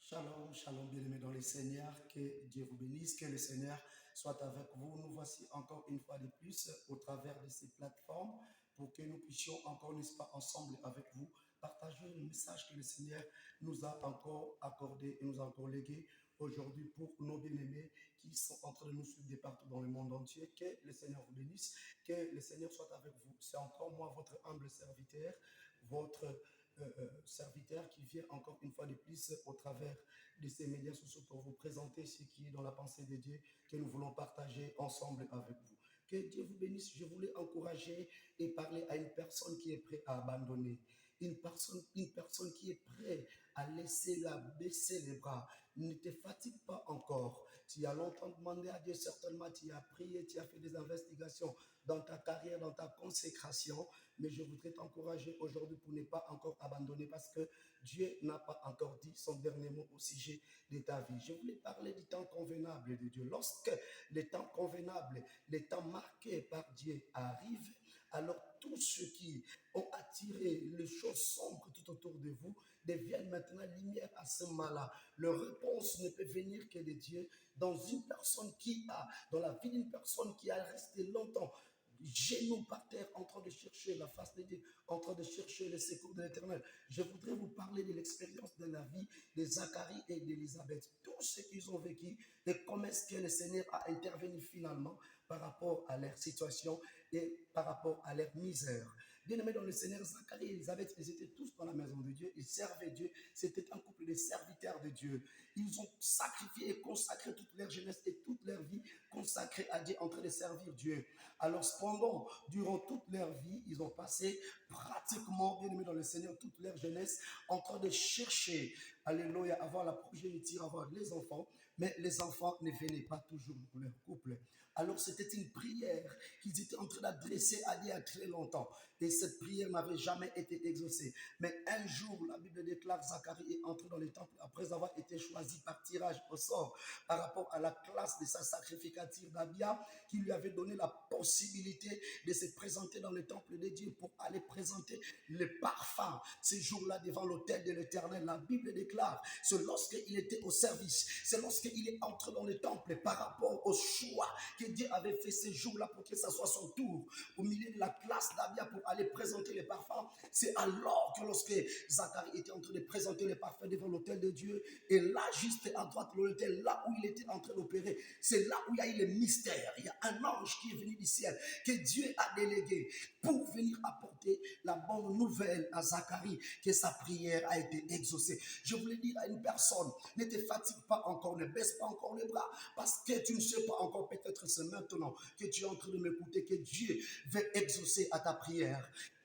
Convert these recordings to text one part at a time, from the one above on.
Shalom, shalom, bien-aimés dans le Seigneur, que Dieu vous bénisse, que le Seigneur soit avec vous. Nous voici encore une fois de plus au travers de ces plateformes pour que nous puissions encore, n'est-ce pas, ensemble avec vous, partager le message que le Seigneur nous a encore accordé et nous a encore légué aujourd'hui pour nos bien-aimés qui sont en train de nous suivre de partout dans le monde entier. Que le Seigneur vous bénisse, que le Seigneur soit avec vous. C'est encore moi, votre humble serviteur, votre serviteur qui vient encore une fois de plus au travers de ces médias sociaux pour vous présenter ce qui est dans la pensée de Dieu que nous voulons partager ensemble avec vous. Que Dieu vous bénisse. Je voulais encourager et parler à une personne qui est prête à abandonner. Une personne qui est prête à laisser la baisser les bras. Ne te fatigue pas encore. Tu as longtemps demandé à Dieu, certainement, tu as prié, tu as fait des investigations dans ta carrière, dans ta consécration. Mais je voudrais t'encourager aujourd'hui pour ne pas encore abandonner parce que Dieu n'a pas encore dit son dernier mot au sujet de ta vie. Je voulais parler du temps convenable de Dieu. Lorsque le temps convenable, le temps marqué par Dieu arrive, alors tous ceux qui ont attiré les choses sombres tout autour de vous deviennent maintenant lumière à ce mal-là. Leur réponse ne peut venir que de Dieu dans une personne dans la vie d'une personne qui a resté longtemps genoux par terre, en train de chercher la face de Dieu, en train de chercher le secours de l'Éternel. Je voudrais vous parler de l'expérience de la vie de Zacharie et d'Élisabeth. Tout ce qu'ils ont vécu et comment est-ce que le Seigneur a intervenu finalement par rapport à leur situation et par rapport à leur misère. Bien aimés dans le Seigneur, Zacharie et Élisabeth, ils étaient tous dans la maison de Dieu, ils servaient Dieu, c'était un couple de serviteurs de Dieu. Ils ont sacrifié et consacré toute leur jeunesse et toute leur vie consacrée à Dieu en train de servir Dieu. Alors durant toute leur vie, ils ont passé pratiquement, bien aimés dans le Seigneur, toute leur jeunesse en train de chercher, alléluia, avoir la progéniture, avoir les enfants, mais les enfants ne venaient pas toujours pour leur couple. Alors c'était une prière qu'ils étaient en train d'adresser à Dieu très longtemps. Et cette prière n'avait jamais été exaucée. Mais un jour, la Bible déclare, Zacharie est entré dans le temple après avoir été choisi par tirage au sort par rapport à la classe de sa sacrificature d'Abia qui lui avait donné la possibilité de se présenter dans le temple de Dieu pour aller présenter le parfum ces jours-là devant l'autel de l'Éternel. La Bible déclare, c'est lorsqu'il était au service, c'est lorsqu'il est entré dans le temple par rapport au choix que Dieu avait fait ces jours-là pour que ça soit son tour au milieu de la classe d'Abia pour aller présenter les parfums. C'est alors que lorsque Zacharie était en train de présenter les parfums devant l'autel de Dieu, et là, juste à droite de l'autel, là où il était en train d'opérer, c'est là où il y a eu le mystère. Il y a un ange qui est venu du ciel, que Dieu a délégué pour venir apporter la bonne nouvelle à Zacharie, que sa prière a été exaucée. Je voulais dire à une personne, ne te fatigue pas encore, ne baisse pas encore les bras, parce que tu ne sais pas encore, peut-être c'est maintenant que tu es en train de m'écouter, que Dieu veut exaucer à ta prière.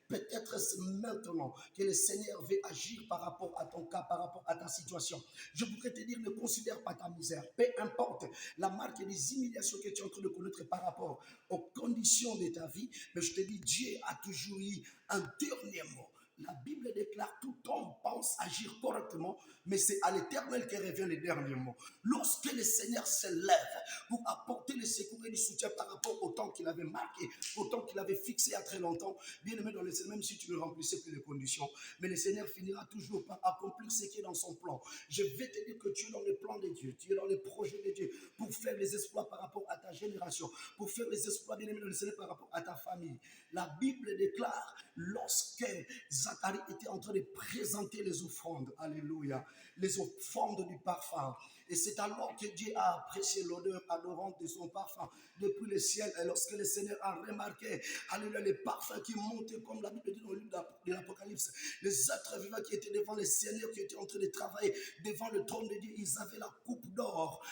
Peut-être c'est maintenant que le Seigneur veut agir par rapport à ton cas, par rapport à ta situation. Je voudrais te dire, ne considère pas ta misère. Peu importe la marque des humiliations que tu es en train de connaître par rapport aux conditions de ta vie, mais je te dis, Dieu a toujours eu un dernier mot. La Bible déclare tout homme pense agir correctement, mais c'est à l'Éternel que revient le dernier mot. Lorsque le Seigneur se lève pour apporter le secours et le soutien par rapport au temps qu'il avait marqué, au temps qu'il avait fixé il y a très longtemps, bien aimé dans le Seigneur, même si tu ne remplissais plus les conditions, mais le Seigneur finira toujours par accomplir ce qui est dans son plan. Je vais te dire que tu es dans le plan de Dieu, tu es dans les projets de Dieu pour faire les exploits par rapport à ta génération, pour faire les exploits, bien aimé dans le Seigneur, par rapport à ta famille. La Bible déclare, lorsque Zacharie était en train de présenter les offrandes, alléluia, les offrandes du parfum. Et c'est alors que Dieu a apprécié l'odeur adorante de son parfum depuis le ciel. Et lorsque le Seigneur a remarqué, alléluia, les parfums qui montaient, comme la Bible dit dans le livre de l'Apocalypse, les êtres vivants qui étaient devant le Seigneur, qui étaient en train de travailler devant le trône de Dieu, ils avaient la coupe d'or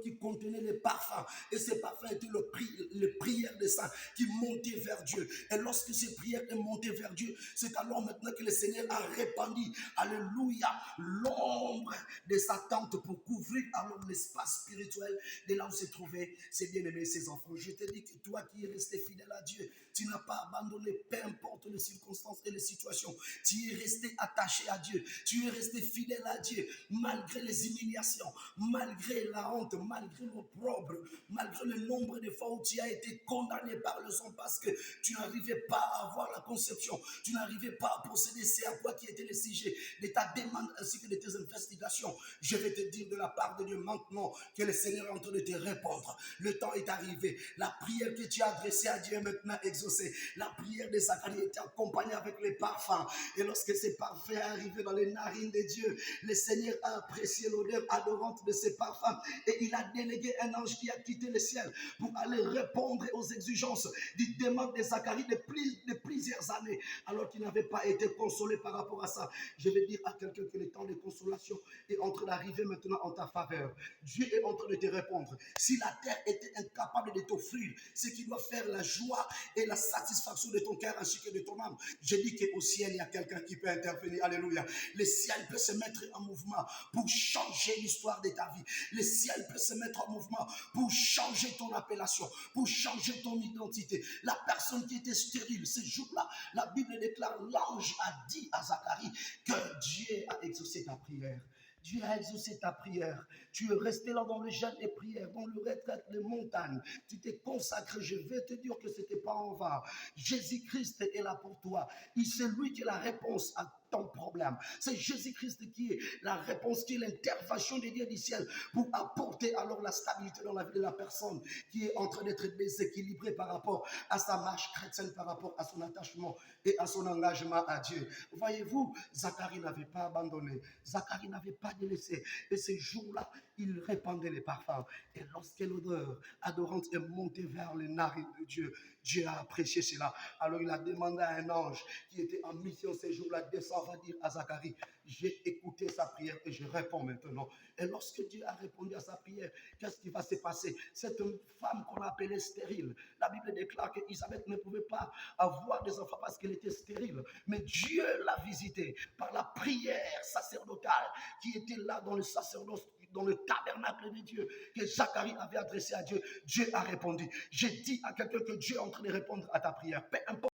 qui contenait les parfums. Et ces parfums étaient les prières des saints qui montaient vers Dieu. Et lorsque ces prières étaient montées vers Dieu, c'est alors maintenant que le Seigneur a répandu, alléluia, l'ombre de sa tente pour couvrir alors l'espace spirituel de là où se trouvaient ses bien-aimés, ses enfants. Je te dis que toi qui es resté fidèle à Dieu, tu n'as pas abandonné, peu importe les circonstances et les situations. Tu es resté attaché à Dieu. Tu es resté fidèle à Dieu, malgré les humiliations, malgré la honte, malgré l'opprobre, malgré le nombre de fois où tu as été condamné par le sang parce que tu n'arrivais pas à avoir la conception, tu n'arrivais pas à posséder ce à quoi qui était le sujet de ta demande ainsi que de tes investigations. Je Je vais te dire de la part de Dieu maintenant que le Seigneur est en train de te répondre. Le temps est arrivé. La prière que tu as adressée à Dieu est maintenant exaucée. La prière de Zacharie était accompagnée avec les parfums. Et lorsque ces parfums est arrivé dans les narines de Dieu, le Seigneur a apprécié l'odeur adorante de ces parfums et il a délégué un ange qui a quitté le ciel pour aller répondre aux exigences du demande de Zacharie de plusieurs années alors qu'il n'avait pas été consolé par rapport à ça. Je vais dire à quelqu'un que le temps de consolation est en train d'arriver maintenant en ta faveur. Dieu est en train de te répondre. Si la terre était incapable de t'offrir ce qui doit faire la joie et la satisfaction de ton cœur ainsi que de ton âme, je dis qu'au ciel, il y a quelqu'un qui peut intervenir. Alléluia. Le ciel peut se mettre en mouvement pour changer l'histoire de ta vie. Le ciel peut se mettre en mouvement pour changer ton appellation, pour changer ton identité. La personne qui était stérile, ce jour-là, la Bible déclare, l'ange a dit à Zacharie que Dieu a exaucé ta prière. Dieu a exaucé ta prière. Tu es resté là dans le jeûne des prières, dans le retraite des montagnes. Tu t'es consacré. Je vais te dire que ce n'était pas en vain. Jésus-Christ est là pour toi. C'est lui qui est la réponse à ton problème. C'est Jésus-Christ qui est la réponse, qui est l'intervention des dieux du ciel pour apporter alors la stabilité dans la vie de la personne qui est en train d'être déséquilibrée par rapport à sa marche chrétienne, par rapport à son attachement et à son engagement à Dieu. Voyez-vous, Zacharie n'avait pas abandonné. Zacharie n'avait pas délaissé. Et ce jour-là, il répandait les parfums. Et lorsque l'odeur adorante est montée vers les narines de Dieu, Dieu a apprécié cela. Alors il a demandé à un ange qui était en mission ce jour-là, descend, va dire à Zacharie, j'ai écouté sa prière et je réponds maintenant. Et lorsque Dieu a répondu à sa prière, qu'est-ce qui va se passer? Cette femme qu'on appelait stérile, la Bible déclare qu'Isabelle ne pouvait pas avoir des enfants parce qu'elle était stérile. Mais Dieu l'a visitée par la prière sacerdotale qui était là dans le sacerdoce, dans le tabernacle de Dieu, que Zacharie avait adressé à Dieu. Dieu a répondu. J'ai dit à quelqu'un que Dieu est en train de répondre à ta prière. Peu importe